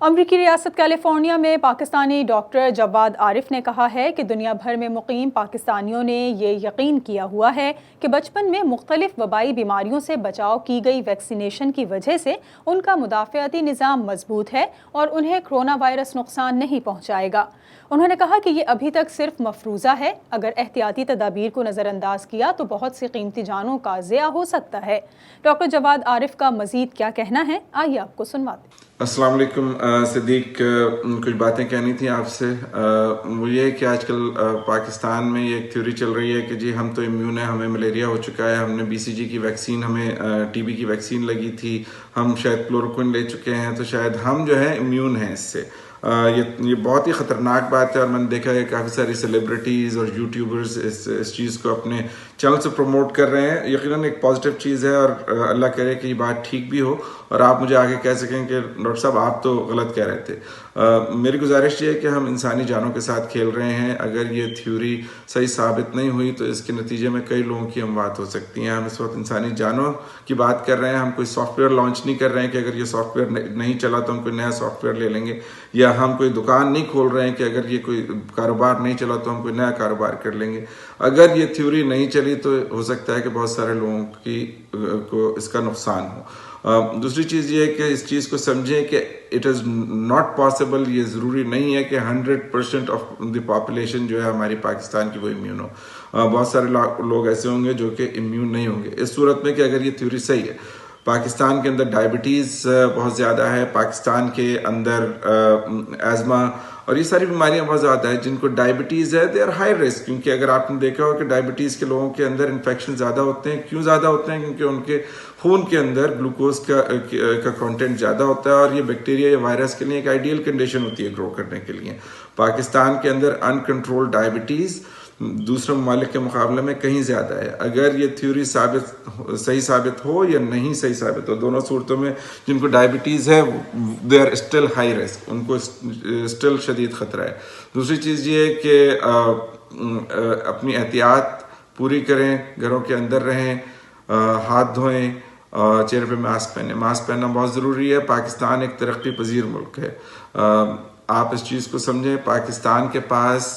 امریکی ریاست کیلیفورنیا میں پاکستانی ڈاکٹر جواد عارف نے کہا ہے کہ دنیا بھر میں مقیم پاکستانیوں نے یہ یقین کیا ہوا ہے کہ بچپن میں مختلف وبائی بیماریوں سے بچاؤ کی گئی ویکسینیشن کی وجہ سے ان کا مدافعتی نظام مضبوط ہے اور انہیں کرونا وائرس نقصان نہیں پہنچائے گا۔ انہوں نے کہا کہ یہ ابھی تک صرف مفروضہ ہے، اگر احتیاطی تدابیر کو نظر انداز کیا تو بہت سی قیمتی جانوں کا ضیاع ہو سکتا ہے۔ ڈاکٹر جواد عارف کا مزید کیا کہنا ہے، آئیے آپ کو سنواتے ہیں۔ السلام علیکم صدیق، کچھ باتیں کہنی تھیں آپ سے۔ وہ یہ کہ آج کل پاکستان میں یہ ایک تھیوری چل رہی ہے کہ جی ہم تو امیون ہیں، ہمیں ملیریا ہو چکا ہے، ہم نے BCG کی ویکسین، ہمیں TB کی ویکسین لگی تھی، ہم شاید کلوروکوئن لے چکے ہیں، تو شاید ہم جو ہے امیون ہیں اس سے۔ یہ بہت ہی خطرناک بات ہے، اور میں نے دیکھا ہے کافی ساری سیلیبریٹیز اور یوٹیوبرز اس چیز کو اپنے چینل سے پروموٹ کر رہے ہیں۔ یقیناً ایک پازیٹیو چیز ہے، اور اللہ کرے کہ یہ بات ٹھیک بھی ہو اور آپ مجھے آگے کہہ سکیں کہ ڈاکٹر صاحب آپ تو غلط کہہ رہے تھے۔ میری گزارش یہ ہے کہ ہم انسانی جانوں کے ساتھ کھیل رہے ہیں۔ اگر یہ تھیوری صحیح ثابت نہیں ہوئی تو اس کے نتیجے میں کئی لوگوں کی اموات ہو سکتی ہیں۔ ہم اس وقت انسانی جانوں کی بات کر رہے ہیں، ہم کوئی سافٹ ویئر لانچ نہیں کر رہے ہیں کہ اگر یہ سافٹ ویئر نہیں چلا تو ہم کوئی نیا سافٹ ویئر لے لیں گے، یا ہم کوئی دکان نہیں کھول رہے ہیں کہ اگر یہ کوئی کاروبار نہیں چلا تو ہم کوئی نیا کاروبار کر لیں گے۔ اگر یہ تھیوری نہیں چلی تو ہو سکتا ہے کہ بہت سارے لوگوں کو اس کا نقصان ہو۔ دوسری چیز یہ ہے کہ اس چیز کو سمجھیں کہ اٹ از ناٹ پاسبل، یہ ضروری نہیں ہے کہ 100% آف دی پاپولیشن جو ہے ہماری پاکستان کی وہ امیون ہو۔ بہت سارے لوگ ایسے ہوں گے جو کہ امیون نہیں ہوں گے۔ اس صورت میں کہ اگر یہ تھیوری صحیح ہے، پاکستان کے اندر ڈائبٹیز بہت زیادہ ہے، پاکستان کے اندر ایزما اور یہ ساری بیماریاں بہت زیادہ ہیں۔ جن کو ڈائبٹیز ہے دے آر ہائی رسک، کیونکہ اگر آپ نے دیکھا ہو کہ ڈائبٹیز کے لوگوں کے اندر انفیکشن زیادہ ہوتے ہیں۔ کیوں زیادہ ہوتے ہیں؟ کیونکہ ان کے خون کے اندر گلوکوز کا کانٹینٹ زیادہ ہوتا ہے، اور یہ بیکٹیریا یا وائرس کے لیے ایک آئیڈیل کنڈیشن ہوتی ہے گرو کرنے کے لیے۔ پاکستان کے اندر انکنٹرول ڈائبٹیز دوسرے ممالک کے مقابلے میں کہیں زیادہ ہے۔ اگر یہ تھیوری صحیح ثابت ہو یا نہیں صحیح ثابت ہو، دونوں صورتوں میں جن کو ڈائبٹیز ہے they are still high risk, ان کو اسٹل شدید خطرہ ہے۔ دوسری چیز یہ ہے کہ اپنی احتیاط پوری کریں، گھروں کے اندر رہیں، ہاتھ دھوئیں، چہرے پہ ماسک پہنیں۔ ماسک پہننا بہت ضروری ہے۔ پاکستان ایک ترقی پذیر ملک ہے، آپ اس چیز کو سمجھیں۔ پاکستان کے پاس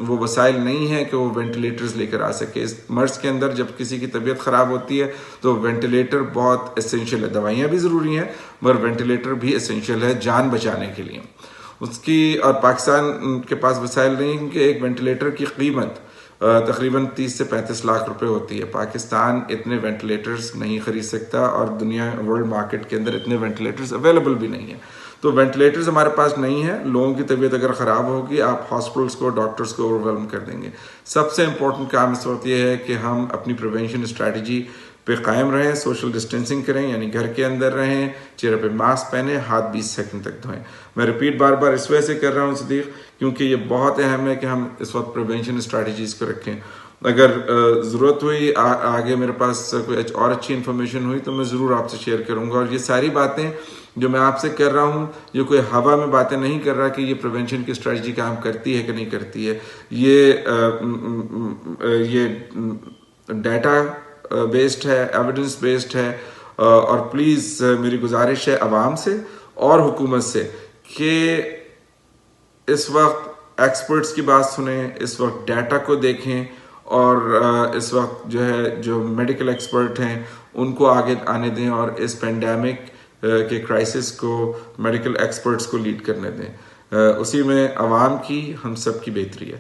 وہ وسائل نہیں ہے کہ وہ وینٹیلیٹرز لے کر آ سکے۔ اس مرض کے اندر جب کسی کی طبیعت خراب ہوتی ہے تو وینٹیلیٹر بہت اسینشیل ہے۔ دوائیاں بھی ضروری ہیں مگر وینٹیلیٹر بھی اسینشیل ہے جان بچانے کے لیے اس کی۔ اور پاکستان کے پاس وسائل نہیں، کیونکہ ایک وینٹیلیٹر کی قیمت تقریباً 30 سے 35 لاکھ روپے ہوتی ہے۔ پاکستان اتنے وینٹیلیٹرز نہیں خرید سکتا، اور دنیا ورلڈ مارکیٹ کے اندر اتنے وینٹیلیٹرز اویلیبل بھی نہیں ہیں۔ تو وینٹیلیٹرز ہمارے پاس نہیں ہیں۔ لوگوں کی طبیعت اگر خراب ہوگی، آپ ہاسپٹلس کو، ڈاکٹرز کو اوور ویلم کر دیں گے۔ سب سے امپورٹنٹ کام اس وقت یہ ہے کہ ہم اپنی پریونشن اسٹریٹجی پہ قائم رہیں، سوشل ڈسٹینسنگ کریں، یعنی گھر کے اندر رہیں، چہرے پہ ماسک پہنیں، ہاتھ 20 سیکنڈ تک دھوئیں۔ میں ریپیٹ بار بار اس وجہ سے کر رہا ہوں صدیق، کیونکہ یہ بہت اہم ہے کہ ہم اس وقت پریونشن اسٹریٹجیز کو رکھیں۔ اگر ضرورت ہوئی، آگے میرے پاس کوئی اور اچھی انفارمیشن ہوئی تو میں ضرور آپ سے شیئر کروں گا۔ اور یہ ساری باتیں جو میں آپ سے کر رہا ہوں، یہ کوئی ہوا میں باتیں نہیں کر رہا کہ یہ پریونشن کی اسٹریٹجی کام کرتی ہے کہ نہیں کرتی ہے۔ یہ ڈیٹا بیسڈ ہے، ایویڈنس بیسڈ ہے، اور پلیز میری گزارش ہے عوام سے اور حکومت سے کہ اس وقت ایکسپرٹس کی بات سنیں، اس وقت ڈیٹا کو دیکھیں، اور اس وقت جو میڈیکل ایکسپرٹ ہیں ان کو آگے آنے دیں، اور اس پینڈیمک کے کرائسس کو میڈیکل ایکسپرٹس کو لیڈ کرنے دیں۔ اسی میں عوام کی، ہم سب کی بہتری ہے۔